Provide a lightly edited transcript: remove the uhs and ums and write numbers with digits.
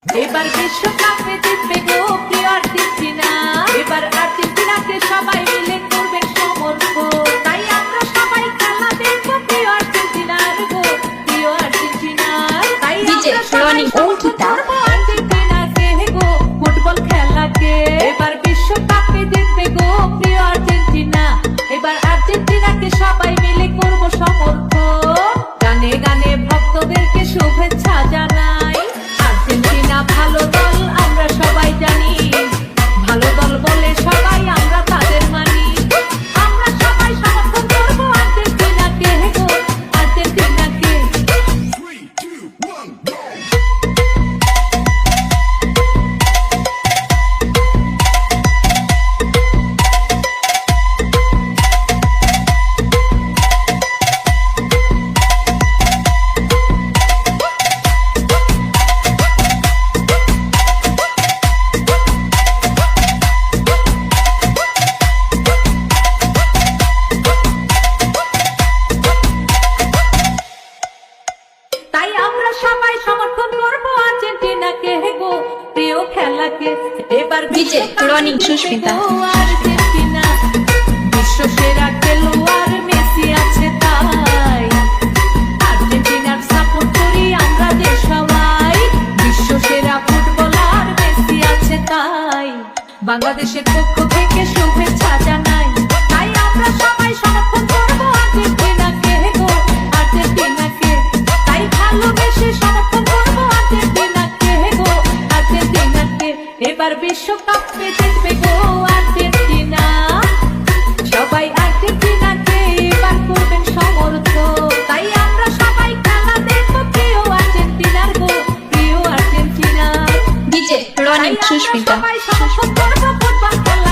এবার বিশ্বকাপে জিতবে গো প্রিয় আর্জেন্টিনা। এবার আর্জেন্টিনাকে সবাই মিলে করবে সমর্থন। তাই আমরা সবাই খেলা দেখবো প্রিয় আর্জেন্টিনার গো, প্রিয় আর্জেন্টিনার। তাই আমরা সবাই সমর্থন করবো আর্জেন্টিনাকে গো, ফুটবল খেলাকে। এবার বিশ্বকাপে জিতবে গো প্রিয় আর্জেন্টিনা। এবার আর্জেন্টিনাকে সবাই মিলে করবো সমর্থন। গানে গানে ভক্তদেরকে শুভেচ্ছা জানাই। আর্জেন্টিনা ভালো দল আমরা সবাই জানি, ভালো দল বলে সবাই আমরা তাদের মানি। আমরা সবাই সমর্থন করবো আর্জেন্টিনাকে গো, আর্জেন্টিনাকে। তাই আমরা সবাই সমর্থন করবো আর্জেন্টিনাকে গো, প্রিয় খেলাকে। এবার DJ রনি সুস্মিতা। আর্জেন্টিনা বিশ্ব সেরা খেলোয়াড় মেসি আছে, তাই আর্জেন্টিনার সাপোর্ট করি আমরা যে সবাই। বিশ্ব সেরা ফুটবলার মেসি আছে, তাই বাংলাদেশের পক্ষ থেকে শুভেচ্ছা জানাই। তাই আমরা সবাই সমর্থন করবো আর্জেন্টিনাকে গো, আর্জেন্টিনাকে। তাই ভালোবেসে সমর্থন করবো আর্জেন্টিনাকে গো, আর্জেন্টিনাকে। এবার বিশ্বকাপে জিতবে গো আর্জেন্টিনা। সবাই আর্জেন্টিনাকে এবার করবেন সমর্থন। তাই আমরা সবাই খেলা দেখবো প্রিয় আর্জেন্টিনার গো, প্রিয় আর্জেন্টিনা। DJ রনি সুস্মিতা। সবাই সমর্থন করবো ফুটবল খেলা।